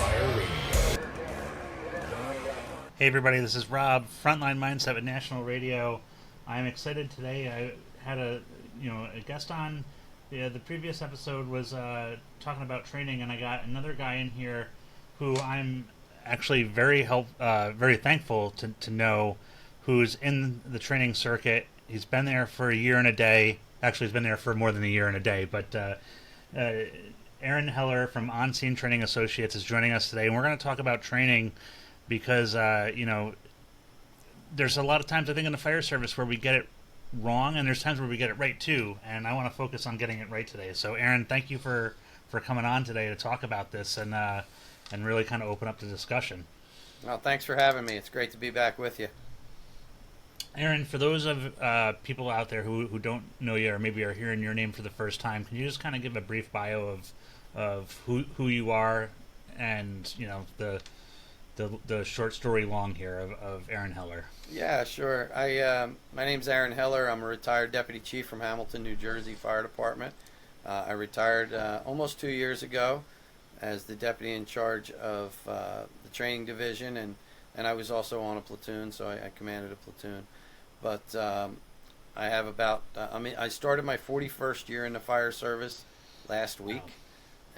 Fire Radio. Hey everybody, this is Rob, Frontline Mindset with National Radio. I'm excited today. I had a guest on. The previous episode was talking about training, and I got another guy in here who I'm actually very thankful to know, who's in the training circuit. He's been there for a year and a day. Actually, he's been there for more than a year and a day. But Aaron Heller from On Scene Training Associates is joining us today, and we're going to talk about training because there's a lot of times I think in the fire service where we get it wrong, and there's times where we get it right too. And I want to focus on getting it right today. So, Aaron, thank you for coming on today to talk about this and really kind of open up the discussion. Well, thanks for having me. It's great to be back with you. Aaron, for those of people out there who don't know you or maybe are hearing your name for the first time, can you just kind of give a brief bio of who you are and the short story long here of Aaron Heller? Yeah, sure. My name's Aaron Heller. I'm a retired deputy chief from Hamilton, New Jersey Fire Department. I retired almost 2 years ago as the deputy in charge of the training division, and I was also on a platoon, so I commanded a platoon. But I have I started my 41st year in the fire service last week,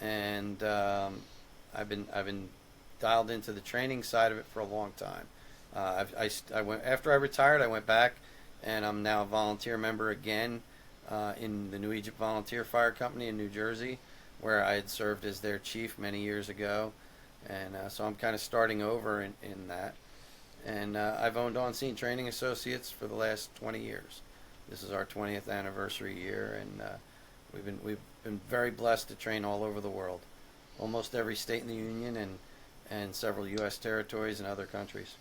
and I've been dialed into the training side of it for a long time. After I retired, I went back, and I'm now a volunteer member again in the New Egypt Volunteer Fire Company in New Jersey, where I had served as their chief many years ago, and so I'm kind of starting over in that. And I've owned On Scene Training Associates for the last 20 years. This is our 20th anniversary year, and we've been very blessed to train all over the world, almost every state in the union, and several U.S. territories and other countries.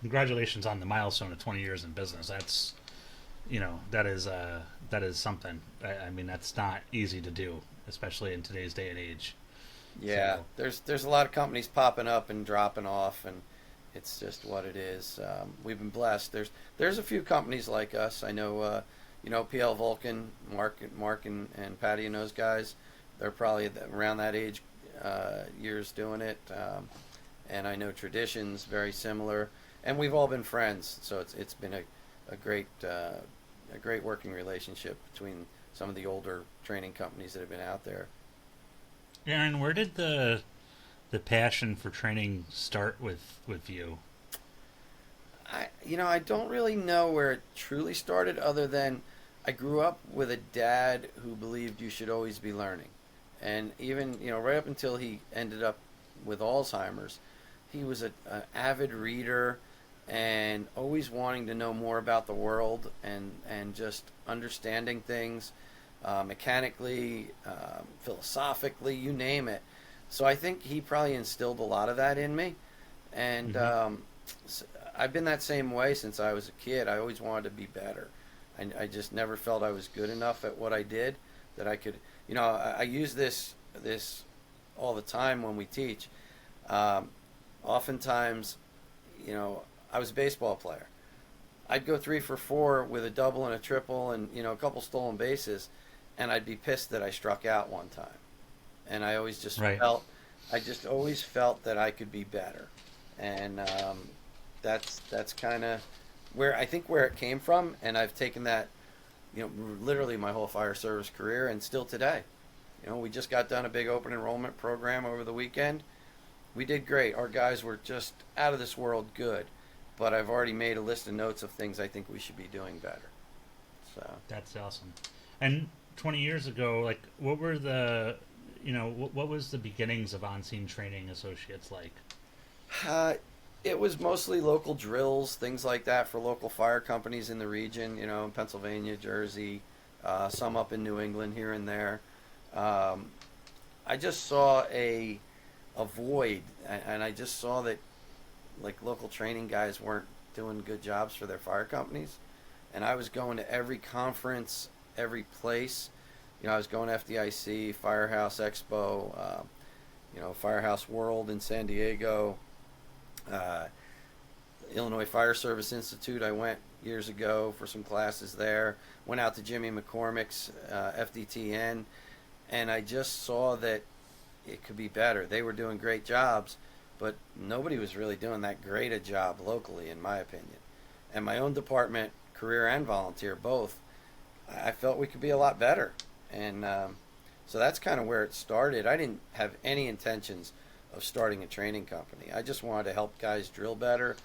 Congratulations on the milestone of 20 years in business. That's that is something. I mean, that's not easy to do, especially in today's day and age. Yeah, So, there's a lot of companies popping up and dropping off, and it's just what it is. We've been blessed. There's a few companies like us. I know, PL Vulcan, Mark and Patty and those guys. They're probably around that age, years doing it. And I know Tradition's very similar, and we've all been friends. So it's been a great working relationship between some of the older training companies that have been out there. Aaron, where did the passion for training start with you? I don't really know where it truly started, other than I grew up with a dad who believed you should always be learning. And even, right up until he ended up with Alzheimer's, he was an avid reader and always wanting to know more about the world and just understanding things mechanically, philosophically, you name it. So I think he probably instilled a lot of that in me. And I've been that same way since I was a kid. I always wanted to be better. I just never felt I was good enough at what I did, that I could, I use this all the time when we teach. Oftentimes, I was a baseball player. I'd go 3 for 4 with a double and a triple and, a couple stolen bases, and I'd be pissed that I struck out one time. And I always just always felt that I could be better. And that's kind of where it came from. And I've taken that, literally my whole fire service career, and still today. We just got done a big open enrollment program over the weekend. We did great. Our guys were just out of this world good. But I've already made a list of notes of things I think we should be doing better. So That's awesome. And 20 years ago, what were what was the beginnings of On Scene Training Associates like? it was mostly local drills, things like that for local fire companies in the region, in Pennsylvania, Jersey, some up in New England here and there. I just saw a void, and I just saw that local training guys weren't doing good jobs for their fire companies. And I was going to every conference, every place. I was going to FDIC, Firehouse Expo, Firehouse World in San Diego, Illinois Fire Service Institute. I went years ago for some classes there. Went out to Jimmy McCormick's FDTN, and I just saw that it could be better. They were doing great jobs, but nobody was really doing that great a job locally, in my opinion. And my own department, career and volunteer, both, I felt we could be a lot better. And so that's kind of where it started. I didn't have any intentions of starting a training company. I just wanted to help guys drill better,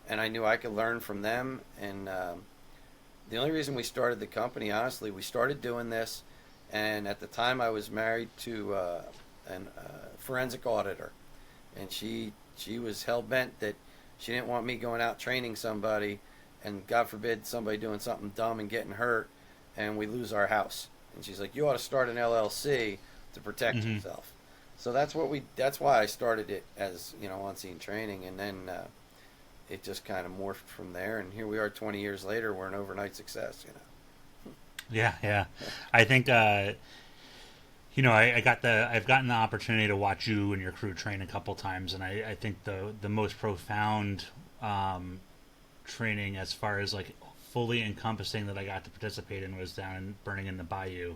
and I knew I could learn from them. And the only reason we started the company, honestly, we started doing this, and at the time I was married to a forensic auditor, and she was hell bent that she didn't want me going out training somebody, and God forbid somebody doing something dumb and getting hurt, and we lose our house. And she's like, you ought to start an LLC to protect Mm-hmm. yourself. So that's why I started it as, on scene training, and then it just kind of morphed from there. And here we are 20 years later, we're an overnight success. Yeah, yeah. I think I've gotten the opportunity to watch you and your crew train a couple times, and I think the most profound training as far as like fully encompassing that I got to participate in was down in burning in the bayou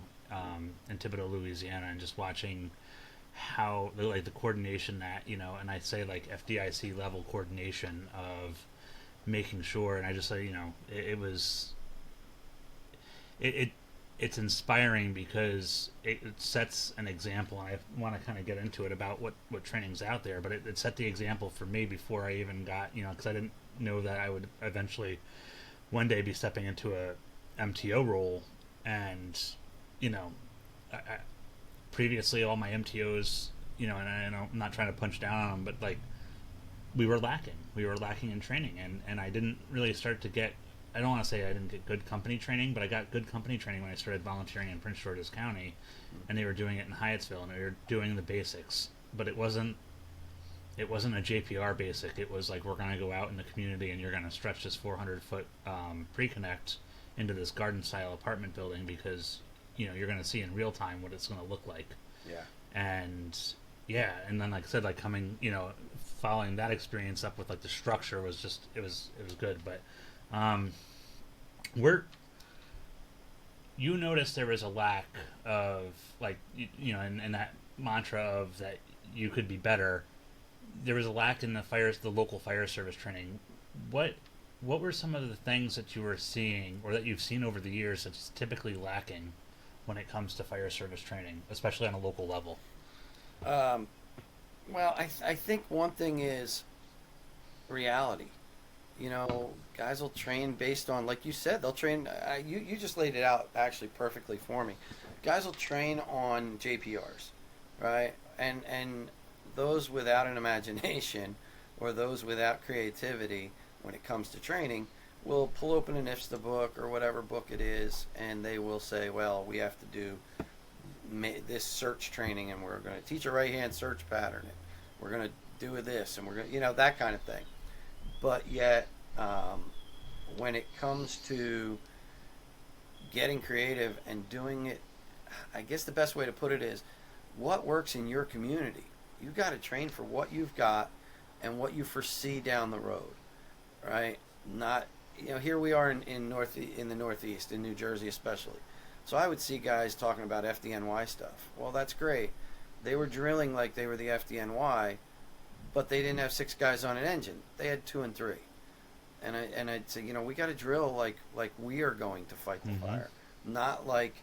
in Thibodaux, Louisiana, and just watching how the coordination that and I say like FDIC level coordination of making sure, and I just say it was it's inspiring because it sets an example, and I want to kind of get into it about what training's out there, but it set the example for me before I even got because I didn't know that I would eventually one day be stepping into a MTO role, and I, previously all my MTOs, and I'm not trying to punch down on them, but like we were lacking in training, and I didn't really start to get. I don't want to say I didn't get good company training, but I got good company training when I started volunteering in Prince George's County, and they were doing it in Hyattsville, and they were doing the basics, but it wasn't a JPR basic. It was like, we're going to go out in the community and you're going to stretch this 400-foot pre-connect into this garden-style apartment building because, you're going to see in real time what it's going to look like. Yeah. And, yeah, and then, like I said, like coming, following that experience up with, like, the structure was just, it was good. But you noticed there was a lack of, like, and that mantra of that you could be better. There was a lack in the local fire service training. What were some of the things that you were seeing or that you've seen over the years that's typically lacking when it comes to fire service training, especially on a local level? Well, I think one thing is reality. Guys will train based on, like you said, they'll train. You just laid it out actually perfectly for me. Guys will train on JPRs, right? And those without an imagination or those without creativity when it comes to training will pull open an IFSTA book or whatever book it is, and they will say, well, we have to do this search training, and we're going to teach a right-hand search pattern, and we're going to do this, and we're going to, that kind of thing. But yet, when it comes to getting creative and doing it, I guess the best way to put it is, what works in your community? You got to train for what you've got and what you foresee down the road, right? Not, here we are in the Northeast, in New Jersey especially. So I would see guys talking about FDNY stuff. Well, that's great. They were drilling like they were the FDNY, but they didn't have 6 guys on an engine. They had 2 and 3. And I'd say, we got to drill like we are going to fight the fire, not like,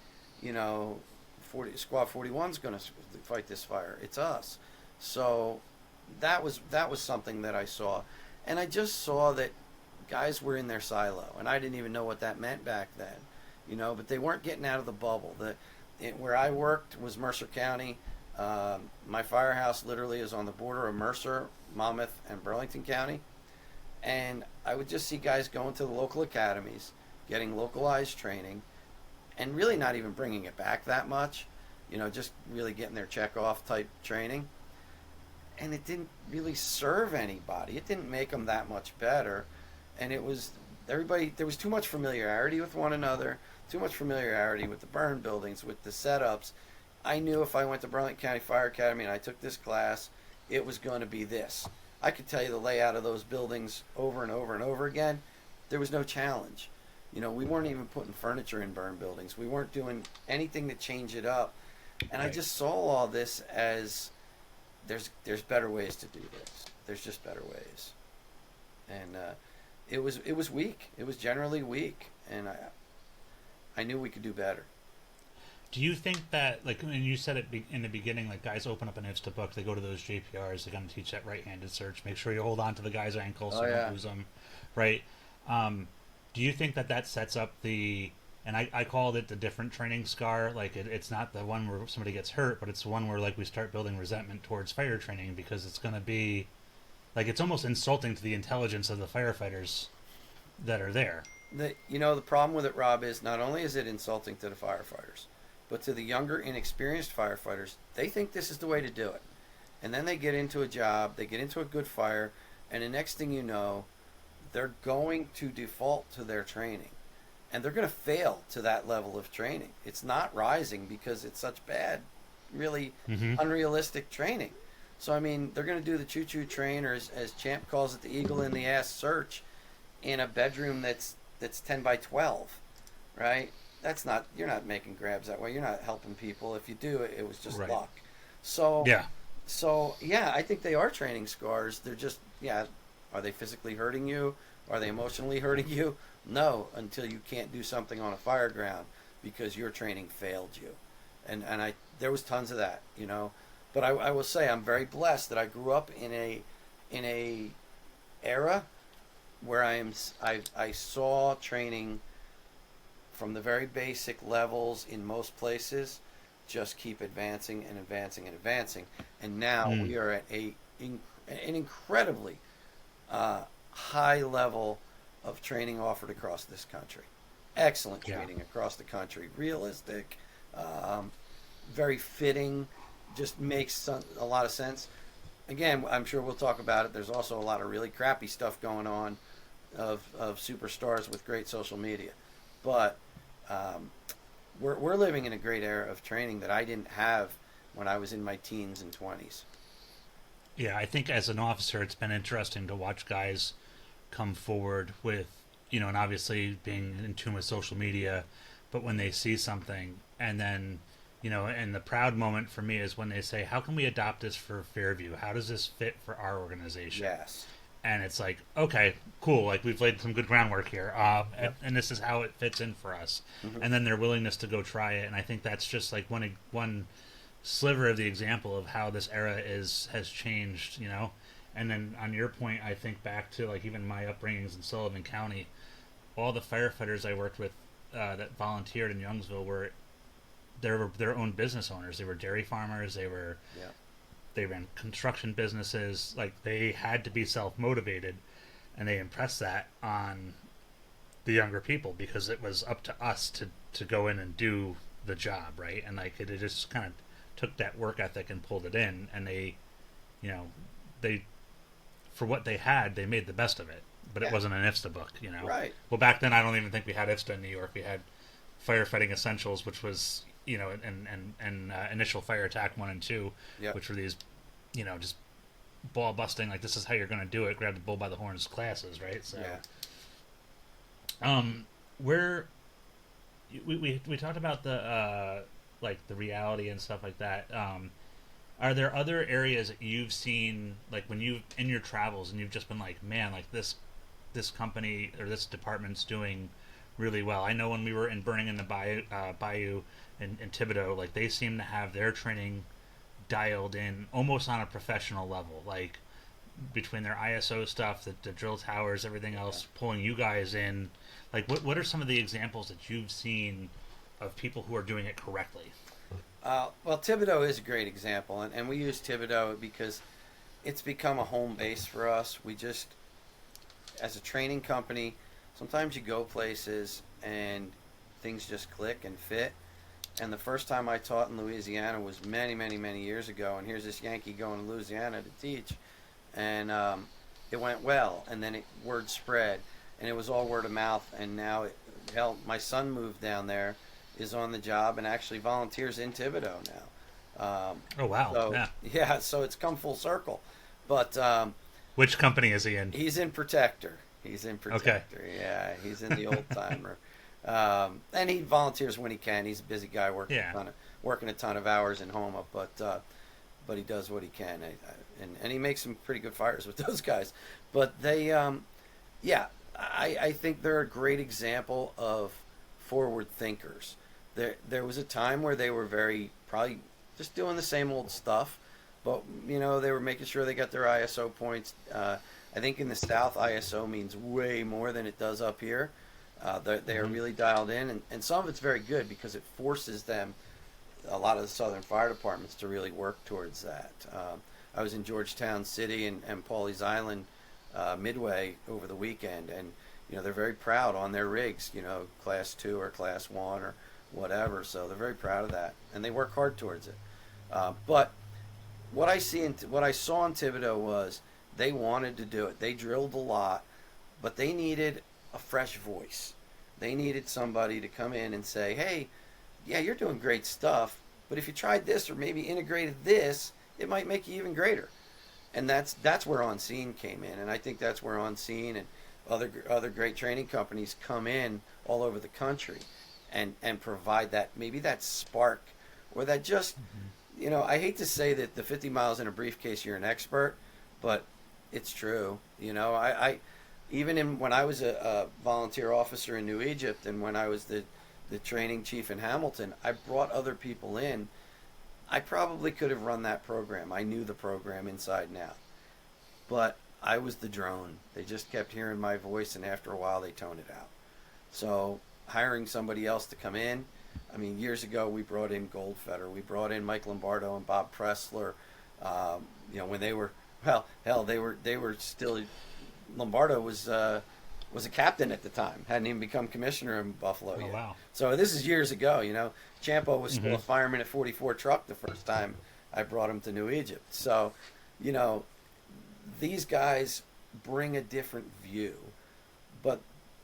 Squad 41's going to fight this fire. It's us. So that was something that I saw, and I just saw that guys were in their silo, and I didn't even know what that meant back then, but they weren't getting out of the bubble. Where I worked was Mercer County. My firehouse literally is on the border of Mercer, Monmouth, and Burlington County, and I would just see guys going to the local academies, getting localized training, and really not even bringing it back that much, just really getting their check off type training. And it didn't really serve anybody. It didn't make them that much better. And it was there was too much familiarity with one another, too much familiarity with the burn buildings, with the setups. I knew if I went to Burlington County Fire Academy and I took this class, it was going to be this. I could tell you the layout of those buildings over and over and over again. There was no challenge. We weren't even putting furniture in burn buildings. We weren't doing anything to change it up. And right. I just saw all this as, there's better ways to do this. There's just better ways, and it was weak. It was generally weak, and I knew we could do better. Do you think that, like, when you said it in the beginning, like, guys open up an IFSTA book, they go to those JPRs, they're going to teach that right-handed search, make sure you hold on to the guy's ankle so you don't lose them, right? Do you think that that sets up and I called it the different training scar, like, it's not the one where somebody gets hurt, but it's the one where, like, we start building resentment towards fire training because it's going to be, like, it's almost insulting to the intelligence of the firefighters that are there. The problem with it, Rob, is not only is it insulting to the firefighters, but to the younger, inexperienced firefighters, they think this is the way to do it. And then they get into a job, they get into a good fire, and the next thing you know, they're going to default to their training. And they're going to fail to that level of training. It's not rising because it's such bad, really unrealistic training. So, I mean, they're going to do the choo-choo train, or as Champ calls it, the eagle in the ass search, in a bedroom that's 10 by 12, right? You're not making grabs that way. You're not helping people. If you do, it was just luck. So yeah, I think they are training scars. They're just, are they physically hurting you? Are they emotionally hurting you? No, until you can't do something on a fire ground because your training failed you. And there was tons of that, But I will say I'm very blessed that I grew up in a era where I saw training from the very basic levels in most places just keep advancing and advancing and advancing. And now we are at an incredibly high level of training offered across this country. Excellent training across the country. Realistic, very fitting, just makes a lot of sense. Again, I'm sure we'll talk about it. There's also a lot of really crappy stuff going on of superstars with great social media. But we're living in a great era of training that I didn't have when I was in my teens and 20s. Yeah, I think as an officer, it's been interesting to watch guys come forward with, and obviously being in tune with social media, but when they see something and then, and the proud moment for me is when they say, how can we adopt this for Fairview? How does this fit for our organization? Yes. And it's like, okay, cool. Like, we've laid some good groundwork here. And this is how it fits in for us. And then their willingness to go try it. And I think that's just like one sliver of the example of how this era has changed, And then on your point, I think back to, like, even my upbringings in Sullivan County. All the firefighters I worked with that volunteered in Youngsville they were their own business owners. They were dairy farmers. They ran construction businesses. Like, they had to be self-motivated, and they impressed that on the younger people because it was up to us to go in and do the job, right? And, like, it just kind of took that work ethic and pulled it in, and they for what they had, they made the best of it. But it wasn't an IFSTA book, Right. Well, back then, I don't even think we had IFSTA in New York. We had Firefighting Essentials, which was, and Initial Fire Attack 1 and 2, which were these, just ball busting, like, this is how you're going to do it, grab the bull by the horns classes, right? So, where we talked about the like the reality and stuff like that. Are there other areas that you've seen, like, when you in your travels and you've just been like, man, like this company or this department's doing really well? I know when we were in Burning in the Bayou in Thibodeau, like, they seem to have their training dialed in almost on a professional level, like between their ISO stuff, the drill towers, everything else, pulling you guys in. Like, what are some of the examples that you've seen of people who are doing it correctly? Well, Thibodeau is a great example, and we use Thibodeau because it's become a home base for us. We just, as a training company, sometimes you go places and things just click and fit. And the first time I taught in Louisiana was many, many, many years ago, and here's this Yankee going to Louisiana to teach, and it went well, and then word spread, and it was all word of mouth, and now, my son moved down there, is on the job, and actually volunteers in Thibodeau now. Oh, wow. So, so it's come full circle. But which company is he in? He's in Protector. Okay. Yeah, he's in the old timer. And he volunteers when he can. He's a busy guy working a ton of hours in Homa. But but he does what he can, and he makes some pretty good fires with those guys. But they, yeah, I think they're a great example of forward thinkers. There was a time where they were very probably just doing the same old stuff, but they were making sure they got their ISO points. I think in the South, ISO means way more than it does up here. They are really dialed in, and some of it's very good because it forces them, a lot of the southern fire departments, to really work towards that. I was in Georgetown City and Pawleys Island, Midway, over the weekend, and they're very proud on their rigs, class 2 or class 1 or whatever. So they're very proud of that, and they work hard towards it. But what I saw in Thibodeau was they wanted to do it. They drilled a lot, but they needed a fresh voice. They needed somebody to come in and say, hey, yeah, you're doing great stuff, but if you tried this or maybe integrated this, it might make you even greater. And that's where On Scene came in, and I think that's where On Scene and other great training companies come in all over the country and provide that, maybe that spark, or that just, I hate to say that the 50 miles in a briefcase you're an expert, but it's true. I even when I was a volunteer officer in New Egypt, and when I was the training chief in Hamilton, I brought other people in. I probably could have run that program. I knew the program inside and out. But I was the drone. They just kept hearing my voice, and after a while they toned it out. So hiring somebody else to come in, years ago we brought in Goldfeder. We brought in Mike Lombardo and Bob Pressler. When they were, they were still, Lombardo was a captain at the time, hadn't even become commissioner in Buffalo yet. Wow. So this is years ago. Champo was still a fireman at 44 Truck the first time I brought him to New Egypt. So, these guys bring a different view, but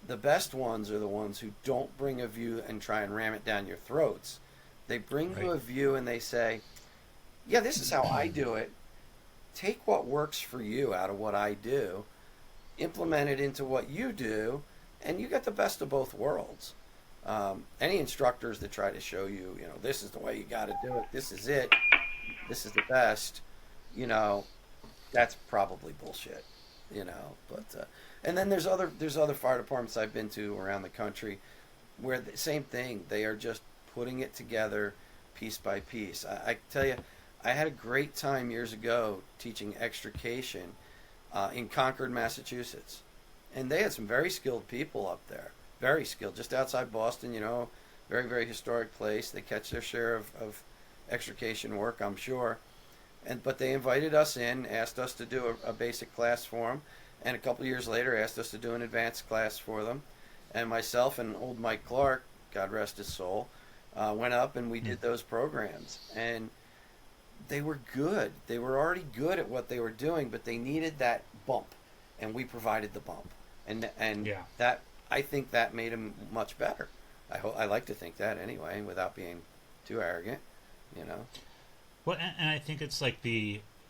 the best ones are the ones who don't bring a view and try and ram it down your throats. They bring you a view and they say, yeah, this is how I do it. Take what works for you out of what I do, implement it into what you do, and you get the best of both worlds. Any instructors that try to show you, this is the way you got to do it, this is it, this is the best, that's probably bullshit, But and then there's other fire departments I've been to around the country where the same thing. They are just putting it together piece by piece. I tell you, I had a great time years ago teaching extrication in Concord, Massachusetts, and they had some very skilled people up there. Very skilled, just outside Boston, very, very historic place. They catch their share of extrication work, I'm sure. But they invited us in, asked us to do a basic class for them, and a couple of years later asked us to do an advanced class for them. And myself and old Mike Clark, God rest his soul, went up and we did those programs. And they were good. They were already good at what they were doing, but they needed that bump, and we provided the bump. And that, I think that made them much better. I like to think that anyway, without being too arrogant, Well, and I think it's like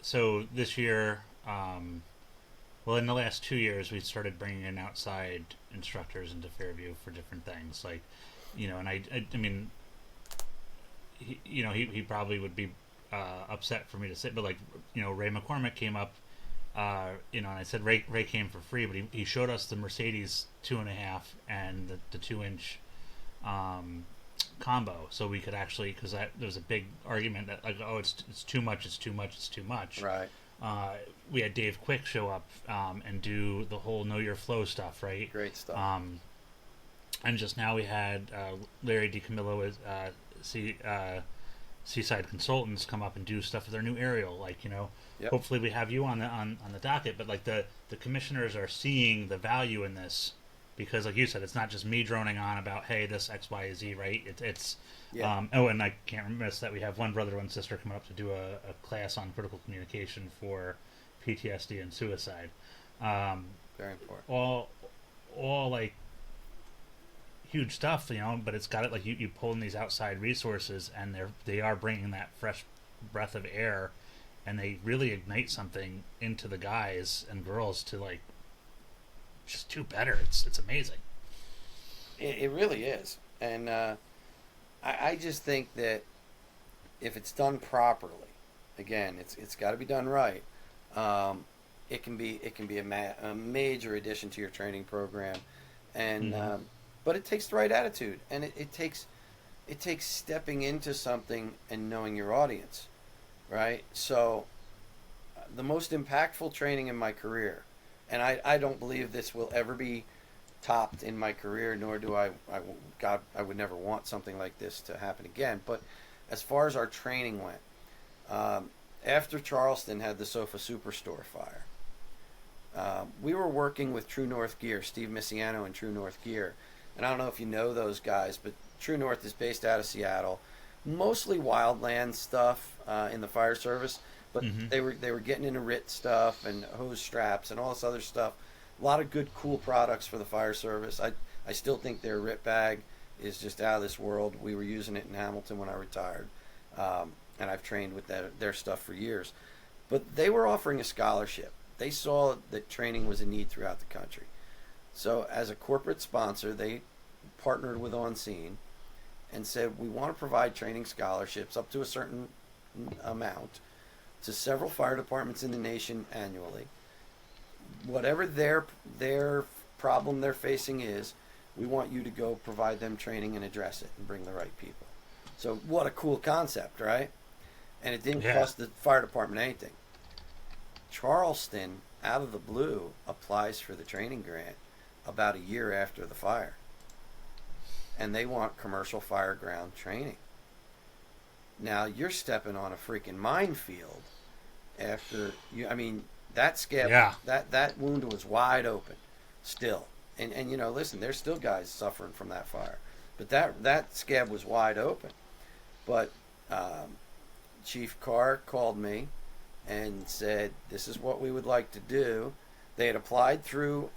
so this year, well, in the last 2 years, we started bringing in outside instructors into Fairview for different things, and I mean, he probably would be upset for me to say, but Ray McCormick came up, and I said Ray came for free, but he showed us the Mercedes 2.5 and the 2-inch combo, so we could actually, because there was a big argument that it's too much, it's too much, it's too much. Right. We had Dave Quick show up and do the whole Know Your Flow stuff, right? Great stuff. And just now we had Larry DiCamillo with Seaside Consultants come up and do stuff with their new aerial. Yep. Hopefully we have you on the docket, but the commissioners are seeing the value in this, because like you said, it's not just me droning on about, hey, this X, Y, Z, right? It's and I can't miss that we have one brother, one sister coming up to do a class on critical communication for PTSD and suicide. Very important. All like huge stuff, but it's got it you pull in these outside resources, and they are bringing that fresh breath of air, and they really ignite something into the guys and girls to just do better. It's amazing. It really is, and I just think that if it's done properly, again, it's got to be done right. Um, it can be a major addition to your training program, and Mm-hmm. but it takes the right attitude, and it takes stepping into something and knowing your audience, right? So the most impactful training in my career, and I don't believe this will ever be topped in my career, nor do God, I would never want something like this to happen again. But as far as our training went, um, after Charleston had the Sofa Superstore fire, we were working with True North Gear, Steve Missiano and True North Gear. And I don't know if you know those guys, but True North is based out of Seattle, mostly wildland stuff in the fire service. But Mm-hmm. they were getting into RIT stuff and hose straps and all this other stuff. A lot of good, cool products for the fire service. I still think their RIT bag is just out of this world. We were using it in Hamilton when I retired, and I've trained with their stuff for years. But they were offering a scholarship. They saw that training was a need throughout the country. So, as a corporate sponsor, they partnered with On Scene and said, we want to provide training scholarships up to a certain amount to several fire departments in the nation annually. Whatever their problem they're facing is, we want you to go provide them training and address it and bring the right people. So, what a cool concept, right? And it didn't Yeah. cost the fire department anything. Charleston, out of the blue, applies for the training grant about a year after the fire. And they want commercial fire ground training. Now, you're stepping on a freaking minefield after you. I mean, that scab, Yeah. that wound was wide open still. And listen, there's still guys suffering from that fire. But that scab was wide open. But Chief Carr called me and said, "This is what we would like to do." They had applied through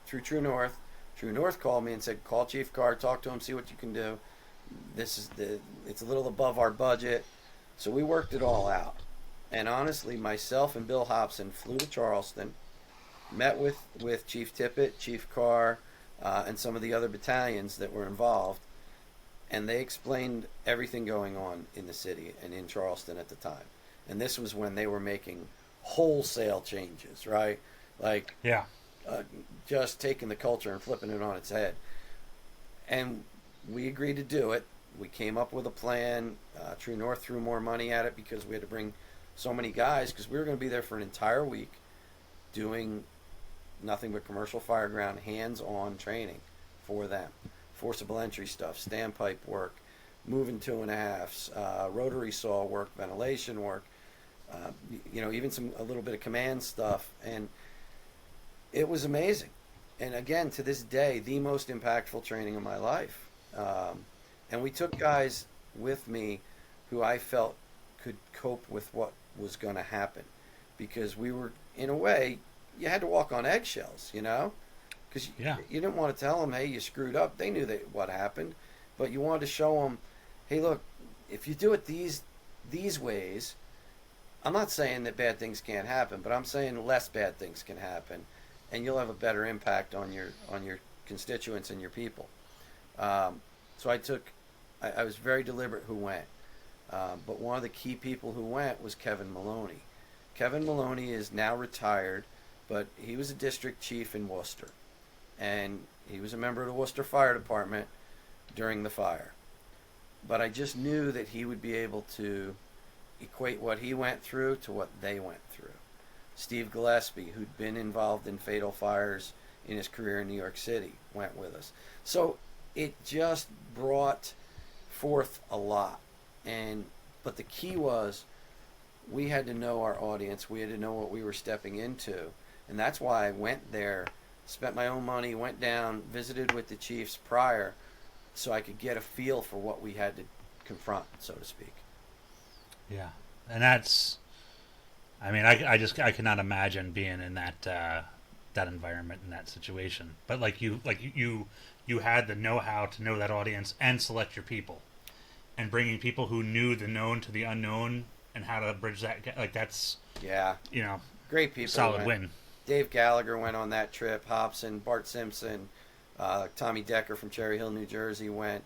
True North. True North called me and said, "Call Chief Carr, talk to him, see what you can do. It's a little above our budget." So we worked it all out. And honestly, myself and Bill Hobson flew to Charleston, met with Chief Tippett, Chief Carr, and some of the other battalions that were involved, and they explained everything going on in the city and in Charleston at the time. And this was when they were making wholesale changes, right? Like Yeah. uh, just taking the culture and flipping it on its head. And we agreed to do it. We came up with a plan. True North threw more money at it because we had to bring so many guys, because we were going to be there for an entire week doing nothing but commercial fireground hands-on training for them. Forcible entry stuff, standpipe work, moving 2.5s, rotary saw work, ventilation work, even a little bit of command stuff. And it was amazing. And again, to this day, the most impactful training of my life. And we took guys with me who I felt could cope with what was going to happen, because we were, in a way, you had to walk on eggshells, because Yeah. you didn't want to tell them, hey, you screwed up. They knew what happened, but you wanted to show them, hey, look, if you do it these ways, I'm not saying that bad things can't happen, but I'm saying less bad things can happen, and you'll have a better impact on your constituents and your people. So I was very deliberate who went. But one of the key people who went was Kevin Maloney. Kevin Maloney is now retired, but he was a district chief in Worcester. And he was a member of the Worcester Fire Department during the fire. But I just knew that he would be able to equate what he went through to what they went through. Steve Gillespie, who'd been involved in fatal fires in his career in New York City, went with us. So it just brought forth a lot. But the key was, we had to know our audience. We had to know what we were stepping into. And that's why I went there, spent my own money, went down, visited with the chiefs prior, so I could get a feel for what we had to confront, so to speak. Yeah. And that's, I mean, I cannot imagine being in that environment, in that situation. But you had the know-how to know that audience and select your people, and bringing people who knew the known to the unknown and how to bridge that gap. Like, that's, Yeah, great people. solid win. Dave Gallagher went on that trip. Hobson, Bart Simpson, Tommy Decker from Cherry Hill, New Jersey went.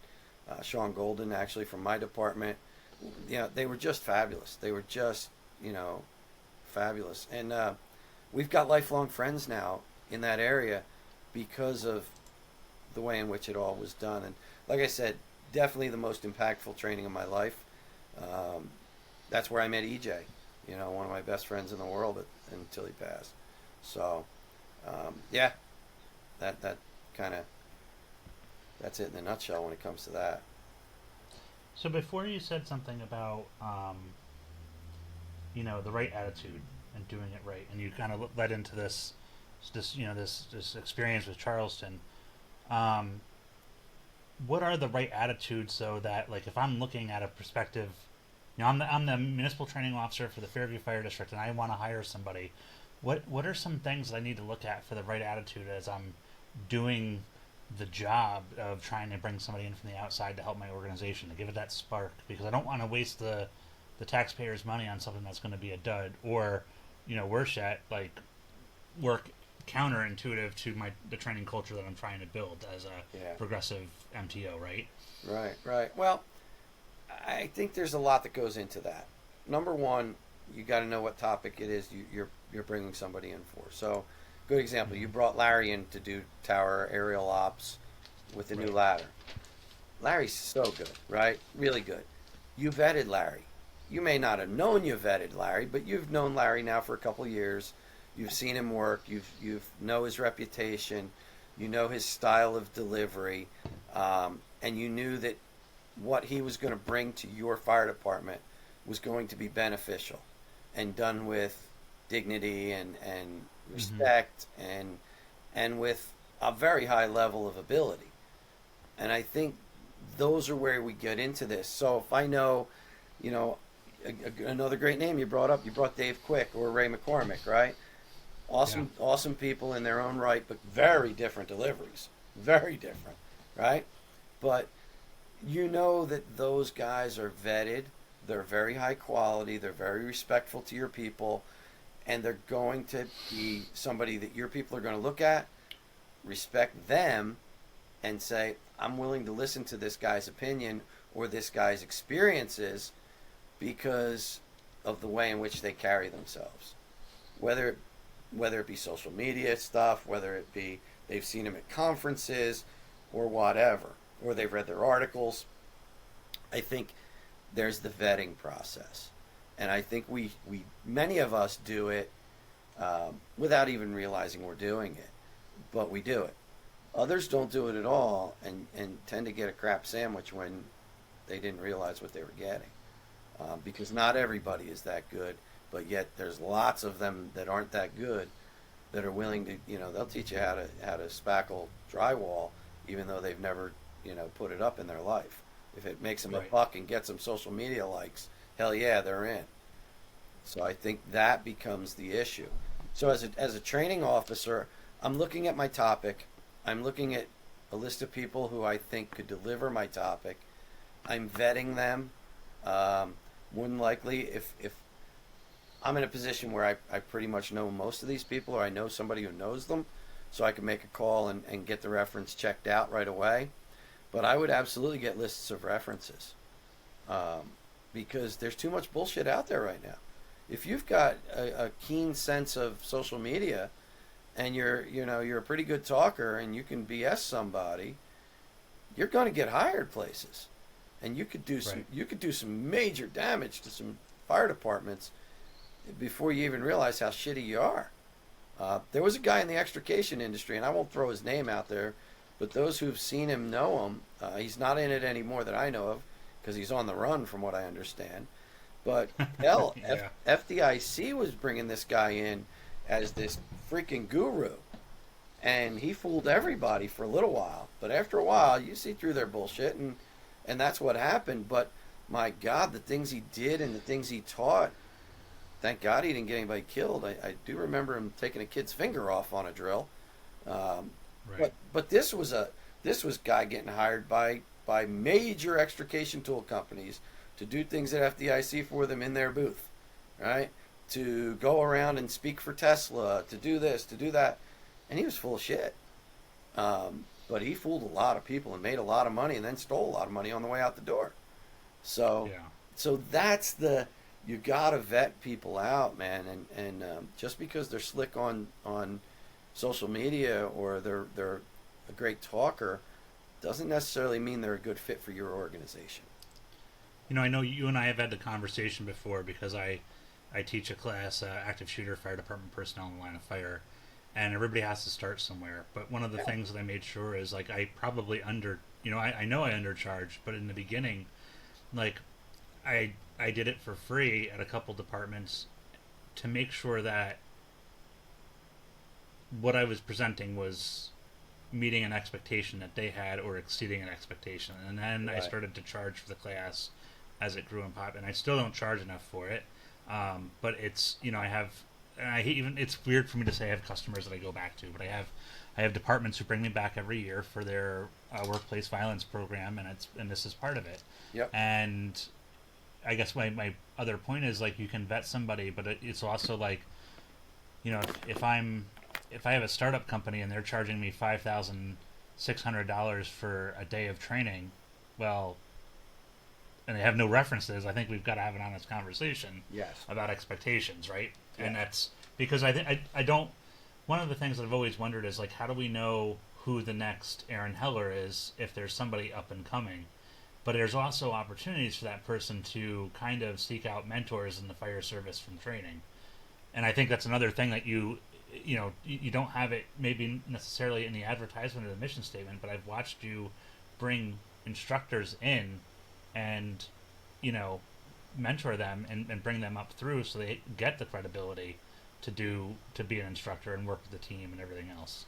Sean Golden, actually from my department. they were just fabulous. They were just, you know, fabulous. And we've got lifelong friends now in that area because of the way in which it all was done. And like I said, definitely the most impactful training of my life. Um, that's where I met EJ, you know, one of my best friends in the world until he passed. So, yeah, that kind of that's it in a nutshell when it comes to that. So before you said something about the right attitude and doing it right, and you kind of led into this experience with Charleston. Um, what are the right attitudes so that, like, if I'm looking at a perspective, I'm the municipal training officer for the Fairview Fire District, and I want to hire somebody. What are some things that I need to look at for the right attitude as I'm doing the job of trying to bring somebody in from the outside to help my organization, to give it that spark, because I don't want to waste the taxpayers' money on something that's going to be a dud, or worse yet, like, work counterintuitive to the training culture that I'm trying to build as a Yeah. progressive MTO, right? Right, right. Well, I think there's a lot that goes into that. Number one, you got to know what topic it is you're bringing somebody in for. So, good example, you brought Larry in to do tower aerial ops with the new Right. ladder. Larry's so good, right? Really good. You vetted Larry. You may not have known you vetted Larry, but you've known Larry now for a couple of years. You've seen him work. You've know his reputation. You know his style of delivery, and you knew that what he was going to bring to your fire department was going to be beneficial and done with dignity and Mm-hmm. respect and with a very high level of ability. And I think those are where we get into this. So if I know, you know, another great name you brought up, you brought Dave Quick or Ray McCormick, right? Yeah. Awesome, awesome people in their own right, but very different deliveries. Very different, right? But you know that those guys are vetted. They're very high quality. They're very respectful to your people, and they're going to be somebody that your people are going to look at, respect them, and say, I'm willing to listen to this guy's opinion or this guy's experiences because of the way in which they carry themselves. Whether whether it be social media stuff, whether it be they've seen him at conferences or whatever, or they've read their articles. I think there's the vetting process. And I think we many of us do it without even realizing we're doing it, but we do it. Others don't do it at all and tend to get a crap sandwich when they didn't realize what they were getting. Because not everybody is that good, but yet there's lots of them that aren't that good that are willing to, they'll teach you how to spackle drywall, even though they've never, put it up in their life. If it makes them a Right. buck and gets them social media likes, hell yeah, they're in. So I think that becomes the issue. So as a training officer, I'm looking at my topic. I'm looking at a list of people who I think could deliver my topic. I'm vetting them. More than likely, if I'm in a position where I pretty much know most of these people, or I know somebody who knows them, so I can make a call and get the reference checked out right away. But I would absolutely get lists of references, because there's too much bullshit out there right now. If you've got a keen sense of social media and you're a pretty good talker and you can BS somebody, you're going to get hired places, and Right. you could do some major damage to some fire departments before you even realize how shitty you are. There was a guy in the extrication industry, and I won't throw his name out there, but those who've seen him know him. He's not in it anymore that I know of because he's on the run, from what I understand. But hell, Yeah. FDIC was bringing this guy in as this freaking guru, and he fooled everybody for a little while. But after a while, you see through their bullshit, and that's what happened. But my God, the things he did and the things he taught. Thank God he didn't get anybody killed. I do remember him taking a kid's finger off on a drill. Um, Right. but this was guy getting hired by major extrication tool companies to do things at FDIC for them in their booth, right? To go around and speak for Tesla, to do this, to do that, and he was full of shit. But he fooled a lot of people and made a lot of money, and then stole a lot of money on the way out the door. So Yeah. So that's you gotta vet people out, man, and just because they're slick on social media or they're a great talker doesn't necessarily mean they're a good fit for your organization. I know you and I have had the conversation before because I teach a class, active shooter fire department personnel in the line of fire, and everybody has to start somewhere. But one of the Yeah. things that I made sure is like I probably I know I undercharged, but in the beginning, like I did it for free at a couple departments to make sure that what I was presenting was meeting an expectation that they had or exceeding an expectation. And then I Right. started to charge for the class as it grew in pop, and I still don't charge enough for it. But it's I have, and I even it's weird for me to say I have customers that I go back to, but I have departments who bring me back every year for their workplace violence program, and this is part of it. Yep. And I guess my other point is like you can vet somebody, but it's also like if I have a startup company and they're charging me $5,600 for a day of training, well, and they have no references, I think we've got to have an honest conversation Yes. about expectations, right? And Yes. that's because I don't. One of the things that I've always wondered is like, how do we know who the next Aaron Heller is if there's somebody up and coming? But there's also opportunities for that person to kind of seek out mentors in the fire service from training. And I think that's another thing that you don't have it maybe necessarily in the advertisement or the mission statement, but I've watched you bring instructors in and you know mentor them and bring them up through so they get the credibility to be an instructor and work with the team and everything else.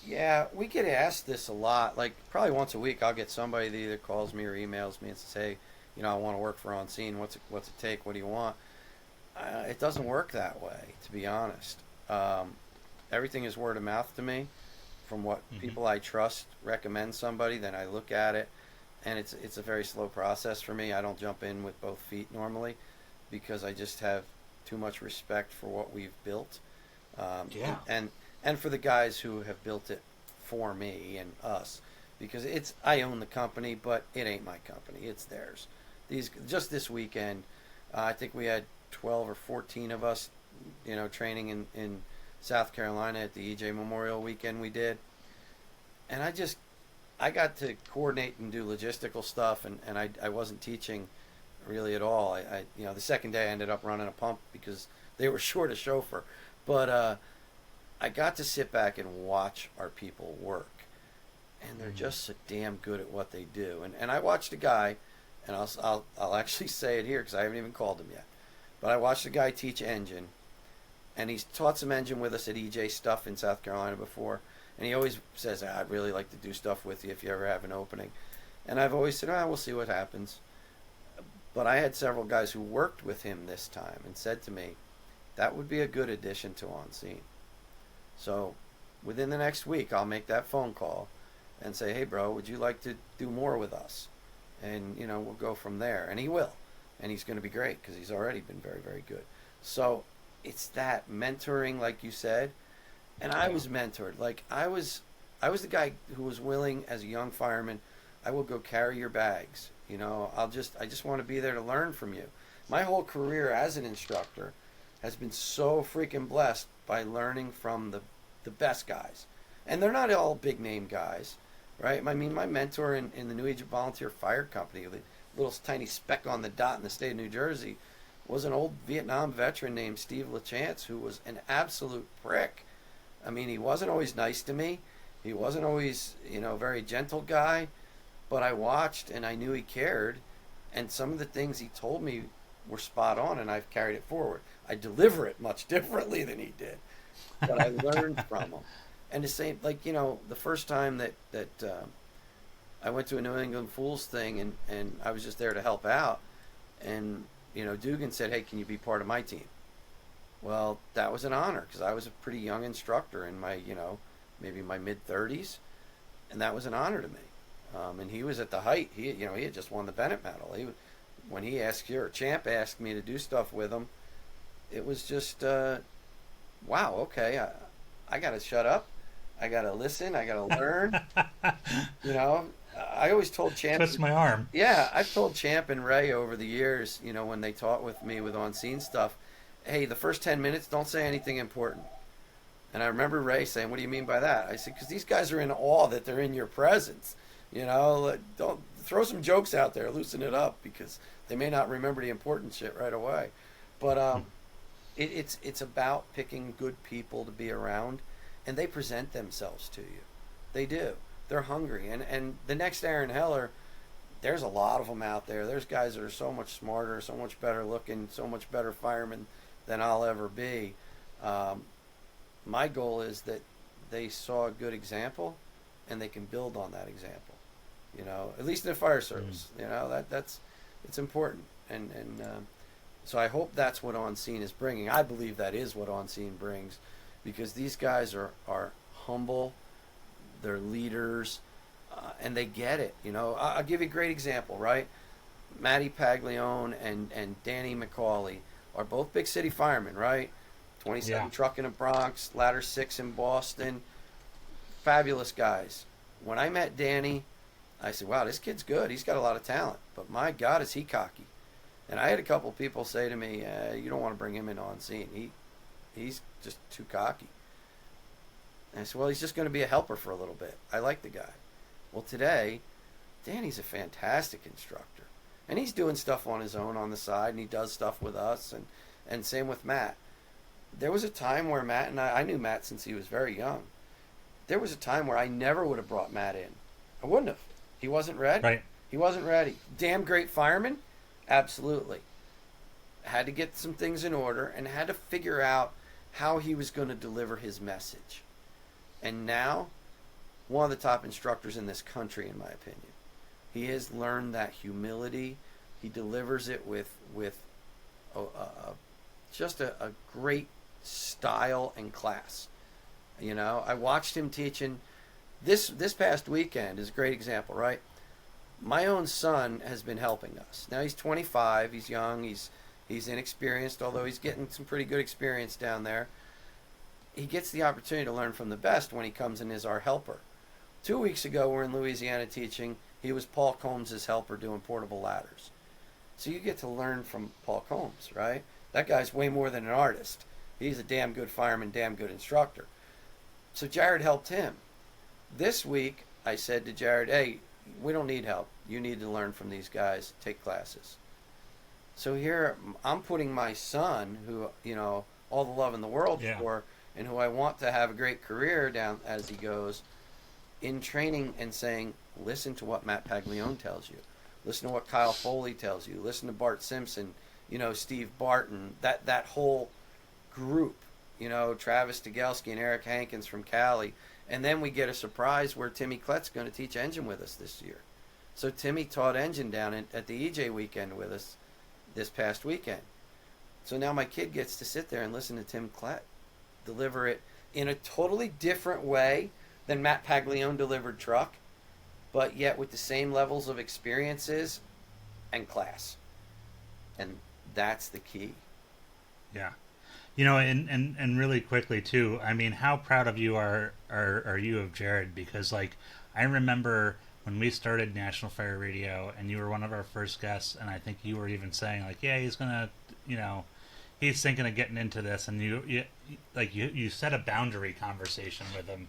Yeah, we get asked this a lot. Like probably once a week, I'll get somebody that either calls me or emails me and says, "Hey, I want to work for On Scene. What's it take? What do you want?" It doesn't work that way, to be honest. Um, Everything is word of mouth to me. From what Mm-hmm. people I trust recommend somebody, then I look at it, and it's a very slow process for me. I don't jump in with both feet normally, because I just have too much respect for what we've built, Yeah. and for the guys who have built it for me and us, because I own the company, but it ain't my company. It's theirs. These just this weekend, I think we had 12 or 14 of us, training in South Carolina at the EJ Memorial Weekend we did, and I got to coordinate and do logistical stuff, and I wasn't teaching really at all. The second day I ended up running a pump because they were short a chauffeur, but I got to sit back and watch our people work, and they're Mm-hmm. just so damn good at what they do. And I watched a guy, and I'll actually say it here because I haven't even called him yet, but I watched a guy teach engine, and he's taught some engine with us at EJ stuff in South Carolina before, and he always says, "I'd really like to do stuff with you if you ever have an opening," and I've always said, "We'll see what happens." But I had several guys who worked with him this time and said to me, "That would be a good addition to On Scene." So within the next week, I'll make that phone call and say, "Hey, bro, would you like to do more with us?" And, we'll go from there. And he will. And he's going to be great because he's already been very, very good. So it's that mentoring, like you said. And I Yeah. was mentored. Like I was the guy who was willing as a young fireman. I will go carry your bags. I just want to be there to learn from you. My whole career as an instructor has been so freaking blessed by learning from the best guys. And they're not all big name guys, right? I mean, my mentor in the New Age Volunteer Fire Company, the little tiny speck on the dot in the state of New Jersey, was an old Vietnam veteran named Steve LaChance, who was an absolute prick. I mean, he wasn't always nice to me. He wasn't always, very gentle guy, but I watched and I knew he cared. And some of the things he told me were spot on, and I've carried it forward. I deliver it much differently than he did, but I learned from him. And the same, like, the first time that I went to a New England Fools thing, and I was just there to help out, and Dugan said, "Hey, can you be part of my team?" Well, that was an honor because I was a pretty young instructor in my, maybe my mid 30s, and that was an honor to me. And he was at the height. He had just won the Bennett Medal. When he asked here, Champ asked me to do stuff with him, it was just, wow. Okay, I got to shut up. I got to listen. I got to learn. you know, I always told Champ. Twist my arm. Yeah, I've told Champ and Ray over the years, when they taught with me with on scene stuff, hey, the first 10 minutes, don't say anything important. And I remember Ray saying, what do you mean by that? I said, because these guys are in awe that they're in your presence. Don't throw some jokes out there, loosen it up, because they may not remember the important shit right away. But it's about picking good people to be around, and they present themselves to you. They do. They're hungry. And the next Aaron Heller, there's a lot of them out there. There's guys that are so much smarter, so much better looking, so much better firemen than I'll ever be. My goal is that they saw a good example, and they can build on that example. At least in the fire service. That's it's important, and so I hope that's what On Scene is bringing. I believe that is what On Scene brings, because these guys are humble, they're leaders, and they get it. I'll give you a great example, right? Matty Paglione and Danny McCauley are both big city firemen, right? 27 truck in the Bronx, ladder 6 in Boston. Fabulous guys. When I met Danny, I said, wow, this kid's good. He's got a lot of talent. But my God, is he cocky. And I had a couple people say to me, you don't want to bring him in On Scene. He's just too cocky. And I said, well, he's just going to be a helper for a little bit. I like the guy. Well, today, Danny's a fantastic instructor. And he's doing stuff on his own on the side, and he does stuff with us, and same with Matt. There was a time where Matt and I knew Matt since he was very young. There was a time where I never would have brought Matt in. I wouldn't have. He wasn't ready. Right. He wasn't ready. Damn great fireman? Absolutely. Had to get some things in order and had to figure out how he was going to deliver his message. And now, one of the top instructors in this country, in my opinion. He has learned that humility. He delivers it with just a great style and class. I watched him teaching. This past weekend is a great example, right? My own son has been helping us. Now he's 25. He's young. He's inexperienced, although he's getting some pretty good experience down there. He gets the opportunity to learn from the best when he comes in as our helper. 2 weeks ago, we're in Louisiana teaching. He was Paul Combs' helper doing portable ladders. So you get to learn from Paul Combs, right? That guy's way more than an artist. He's a damn good fireman, damn good instructor. So Jared helped him. This week, I said to Jared, hey, we don't need help. You need to learn from these guys. Take classes. So here, I'm putting my son, who, all the love in the world for, and who I want to have a great career down as he goes, in training and saying, listen to what Matt Paglione tells you. Listen to what Kyle Foley tells you. Listen to Bart Simpson, Steve Barton, that whole group, Travis Degelski and Eric Hankins from Cali. And then we get a surprise where Timmy Klett's going to teach engine with us this year. So Timmy taught engine down at the EJ weekend with us this past weekend. So now my kid gets to sit there and listen to Tim Klett deliver it in a totally different way than Matt Paglione delivered truck, but yet with the same levels of experiences and class. And that's the key. Yeah. And really quickly too, I mean, how proud of you are you of Jared? Because I remember when we started National Fire Radio and you were one of our first guests, and I think you were even saying yeah, he's gonna, he's thinking of getting into this, and you set a boundary conversation with him.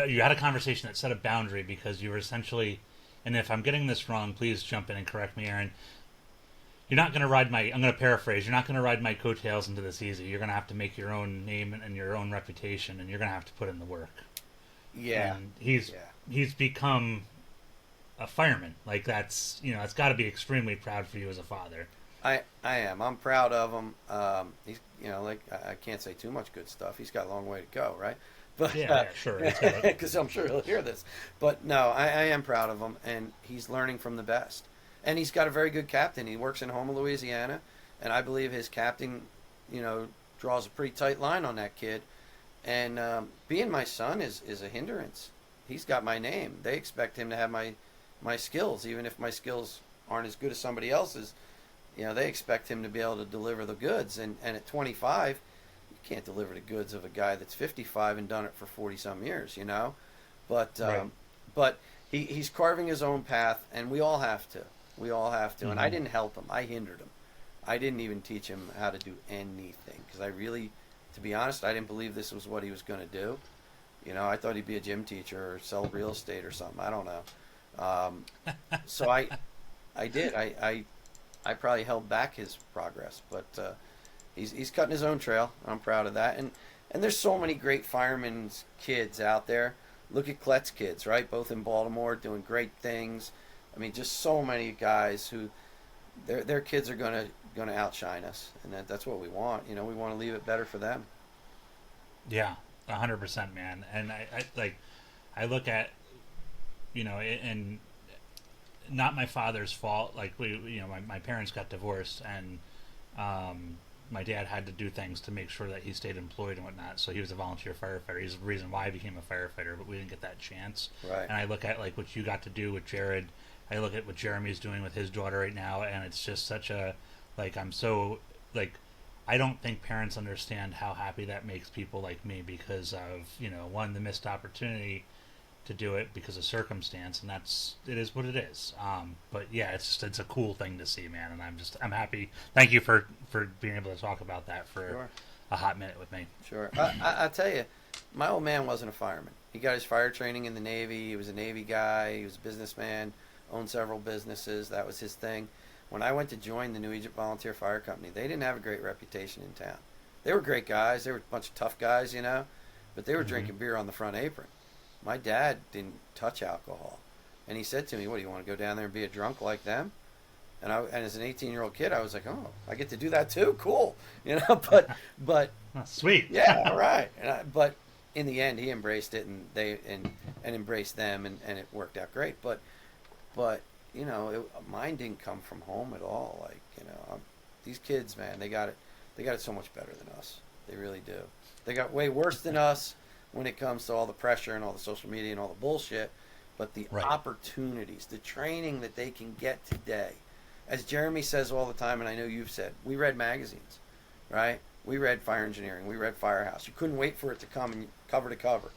You had a conversation that set a boundary because you were essentially, and if I'm getting this wrong, please jump in and correct me, Aaron. You're not going to ride I'm going to paraphrase, you're not going to ride my coattails into this easy. You're going to have to make your own name and your own reputation, and you're going to have to put in the work. Yeah. And he's become a fireman. That's, it's got to be extremely proud for you as a father. I am. I'm proud of him. He's, I can't say too much good stuff. He's got a long way to go, right? But yeah, sure. Because I'm sure he'll hear this. But no, I am proud of him, and he's learning from the best. And he's got a very good captain. He works in Houma, Louisiana, and I believe his captain, draws a pretty tight line on that kid. And being my son is a hindrance. He's got my name. They expect him to have my skills, even if my skills aren't as good as somebody else's. They expect him to be able to deliver the goods. And at 25, you can't deliver the goods of a guy that's 55 and done it for 40-some years, But right. But he's carving his own path, and we all have to. We all have to. And I Mm-hmm. didn't help him. I hindered him. I didn't even teach him how to do anything because I really, to be honest, I didn't believe this was what he was going to do. You know, I thought he'd be a gym teacher or sell real estate or something. I don't know. So I did. I probably held back his progress, but he's cutting his own trail. I'm proud of that. And there's so many great firemen's kids out there. Look at Klett's kids, right? Both in Baltimore, doing great things. I mean, just so many guys who their kids are gonna outshine us, and that's what we want. You know, we want to leave it better for them. Yeah, 100%, man. And I like, I look at, and not my father's fault. Like my parents got divorced, and my dad had to do things to make sure that he stayed employed and whatnot. So he was a volunteer firefighter. He's the reason why I became a firefighter, but we didn't get that chance. Right. And I look at like what you got to do with Jared. I look at what Jeremy's doing with his daughter right now, and it's just such a like I'm so like I don't think parents understand how happy that makes people like me because of one, the missed opportunity to do it because of circumstance, and it is what it is. But yeah, it's a cool thing to see, man, and I'm happy. Thank you for being able to talk about that for Sure. a hot minute with me. Sure. I tell you, my old man wasn't a fireman. He got his fire training in the Navy. He was a Navy guy. He was a businessman, owned several businesses. That was his thing. When I went to join the New Egypt Volunteer Fire Company, they didn't have a great reputation in town. They were great guys. They were a bunch of tough guys, but they were drinking beer on the front apron. My dad didn't touch alcohol. And he said to me, what, do you want to go down there and be a drunk like them? And as an 18-year-old kid, I was like, oh, I get to do that too? Cool. But Oh, sweet. yeah, all right. But in the end, he embraced it, and and embraced them, and it worked out great. But mine didn't come from home at all. Like, these kids, man, they got it so much better than us. They really do. They got way worse than us when it comes to all the pressure and all the social media and all the bullshit. But the Right. opportunities, the training that they can get today, as Jeremy says all the time, and I know you've said, we read magazines, right? We read Fire Engineering, we read Firehouse. You couldn't wait for it to come in cover to cover.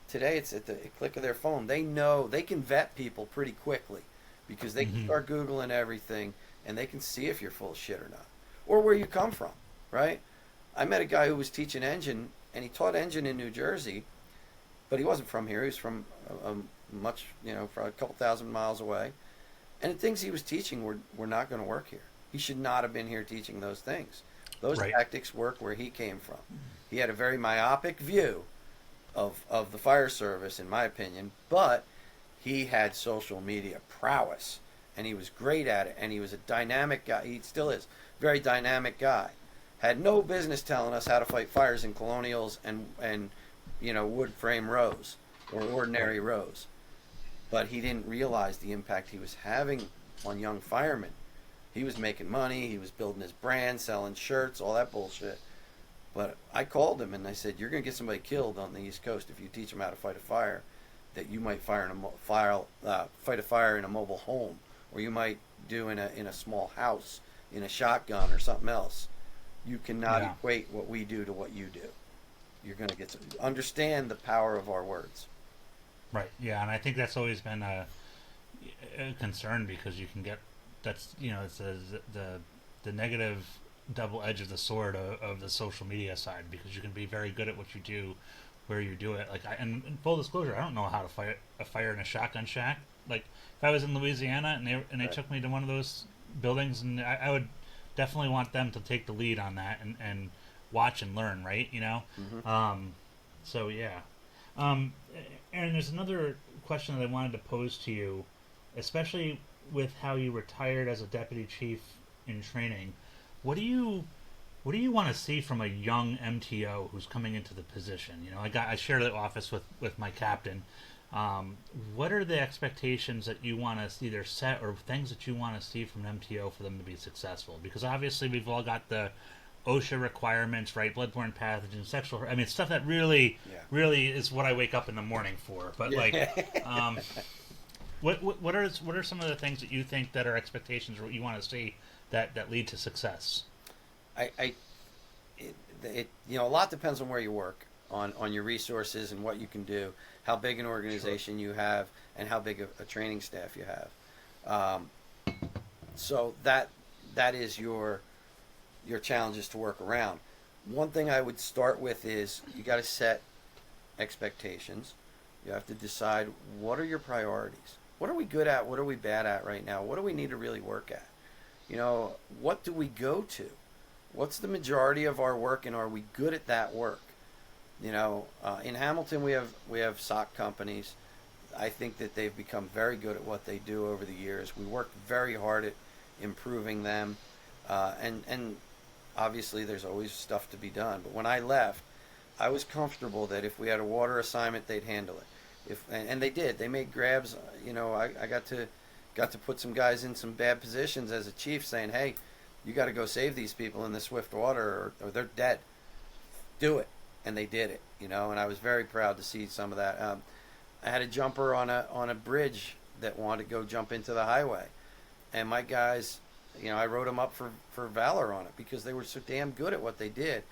Today, it's at the click of their phone. They know they can vet people pretty quickly because they can start Googling everything, and they can see if you're full of shit or not, or where you come from, right? I met a guy who was teaching engine, and he taught engine in New Jersey, but he wasn't from here. He was from much, from a couple thousand miles away. And the things he was teaching were not going to work here. He should not have been here teaching those things. Those Right. tactics work where he came from. He had a very myopic view of the fire service, in my opinion, but he had social media prowess, and he was great at it, and he was a dynamic guy. He still is. Very dynamic guy. Had no business telling us how to fight fires in colonials and wood frame rows or ordinary rows. But he didn't realize the impact he was having on young firemen. He was making money, he was building his brand, selling shirts, all that bullshit. But I called him and I said, you're going to get somebody killed on the East Coast if you teach them how to fight a fire that you might fight a fire in a mobile home, or you might do in a small house, in a shotgun or something else. You cannot equate what we do to what you do. You're going to get to understand the power of our words. Right. Yeah, and I think that's always been a concern because you can get it's the negative double edge of the sword of the social media side, because you can be very good at what you do where you do it. Like and full disclosure, I don't know how to fight a fire in a shotgun shack. Like if I was in Louisiana and they Right. took me to one of those buildings, and I would definitely want them to take the lead on that and watch and learn, right? Mm-hmm. So yeah. Aaron, there's another question that I wanted to pose to you, especially with how you retired as a deputy chief in training. What do you want to see from a young MTO who's coming into the position? I share the office with my captain. What are the expectations that you want to either set, or things that you want to see from an MTO for them to be successful? Because obviously we've all got the OSHA requirements, right? Bloodborne pathogens, sexual. I mean, stuff that really is what I wake up in the morning for. But what are some of the things that you think that are expectations, or what you want to see that lead to success? A lot depends on where you work. on your resources and what you can do, how big an organization you have, and how big a training staff you have. Um, so that is your challenges to work around. One thing I would start with is you got to set expectations. You have to decide, what are your priorities? What are we good at? What are we bad at right now? What do we need to really work at? What do we go to? What's the majority of our work, and are we good at that work? In Hamilton we have sock companies. I think that they've become very good at what they do over the years. We work very hard at improving them, and obviously there's always stuff to be done. But when I left, I was comfortable that if we had a water assignment, they'd handle it. And they did. They made grabs. I got to put some guys in some bad positions as a chief, saying, "Hey, you got to go save these people in the swift water, or they're dead. Do it." And they did it. And I was very proud to see some of that. I had a jumper on a bridge that wanted to go jump into the highway, and my guys, I wrote them up for valor on it because they were so damn good at what they did.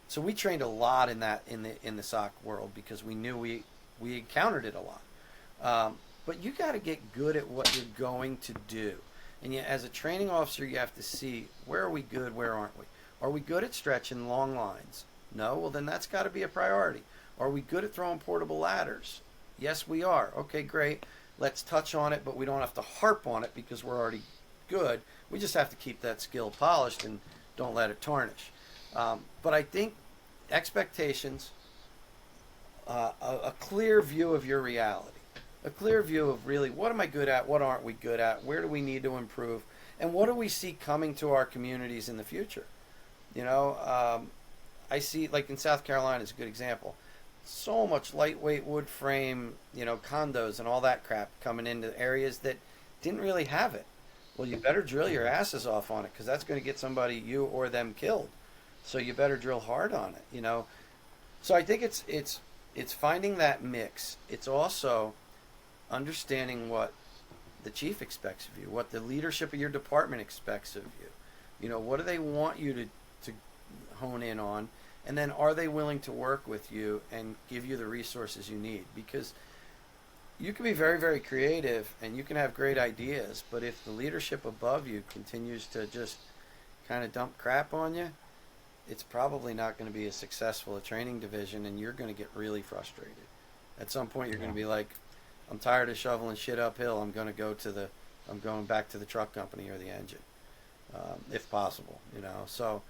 So we trained a lot in the SOC world because we knew we encountered it a lot. But you got to get good at what you're going to do, and as a training officer, you have to see, where are we good, where aren't we? Are we good at stretching long lines? No, well then that's got to be a priority. Are we good at throwing portable ladders? Yes, we are. Okay, great. Let's touch on it, but we don't have to harp on it because we're already good. We just have to keep that skill polished and don't let it tarnish. But I think expectations, a clear view of your reality, a clear view of really, what am I good at, what aren't we good at, where do we need to improve, and what do we see coming to our communities in the future? I see, like in South Carolina is a good example. So much lightweight wood frame, condos and all that crap coming into areas that didn't really have it. Well, you better drill your asses off on it because that's going to get somebody, you or them, killed. So you better drill hard on it. So I think it's finding that mix. It's also understanding what the chief expects of you, what the leadership of your department expects of you. What do they want you to hone in on, and then are they willing to work with you and give you the resources you need? Because you can be very, very creative and you can have great ideas, but if the leadership above you continues to just kind of dump crap on you, it's probably not going to be as successful a training division, and you're going to get really frustrated. At some point you're going to be like, I'm tired of shoveling shit uphill. I'm going back to the truck company or the engine, if possible. So,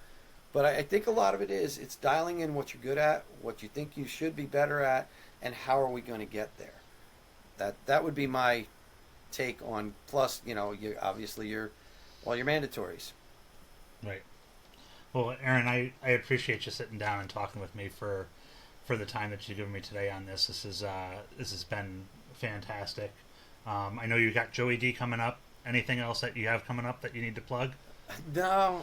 but I think a lot of it's dialing in what you're good at, what you think you should be better at, and how are we going to get there. That would be my take on. Plus, you obviously all your mandatories. Right. Well, Aaron, I appreciate you sitting down and talking with me for the time that you've given me today on this. This has been fantastic. I know you got Joey D coming up. Anything else that you have coming up that you need to plug? No.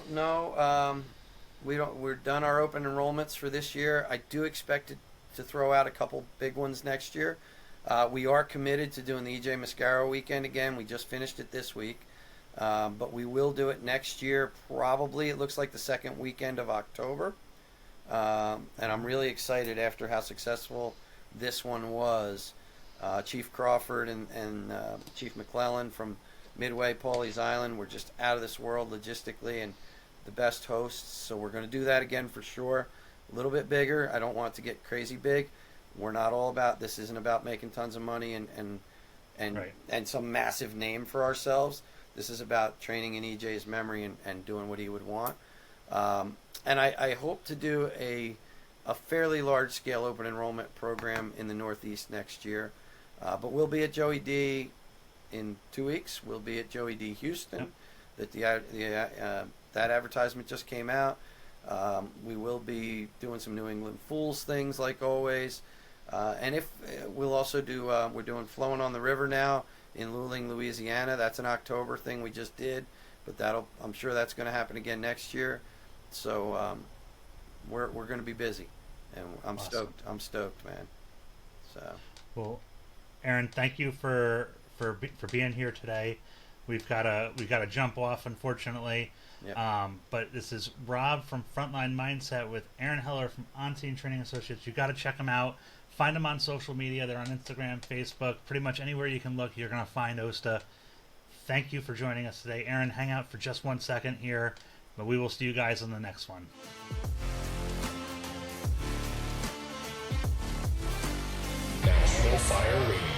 We're done our open enrollments for this year. I do expect to throw out a couple big ones next year. We are committed to doing the E.J. Mascaro weekend again. We just finished it this week. But we will do it next year, probably. It looks like the second weekend of October. And I'm really excited after how successful this one was. Chief Crawford and Chief McClellan from Midway, Pawleys Island were just out of this world logistically and the best hosts. So we're going to do that again for sure. A little bit bigger. I don't want it to get crazy big. We're not all about, this isn't about making tons of money and right. Some massive name for ourselves. This is about training in EJ's memory and doing what he would want. And I hope to do a fairly large-scale open enrollment program in the Northeast next year. But we'll be at Joey D in 2 weeks. We'll be at Joey D Houston. Yep. That advertisement just came out. We will be doing some New England Fools things like always. And if we'll also do, we're doing Flowing on the River now in Luling, Louisiana. That's an October thing we just did, but I'm sure that's going to happen again next year. So we're going to be busy, and I'm awesome. I'm stoked, man. So well, Aaron, thank you for being here today. we've got to jump off, unfortunately. Yep. But this is Rob from Frontline Mindset with Aaron Heller from On Scene Training Associates. You got to check them out. Find them on social media. They're on Instagram, Facebook, pretty much anywhere you can look. You're gonna find Osta. Thank you for joining us today, Aaron. Hang out for just 1 second here, but we will see you guys on the next one. National Fire Radio.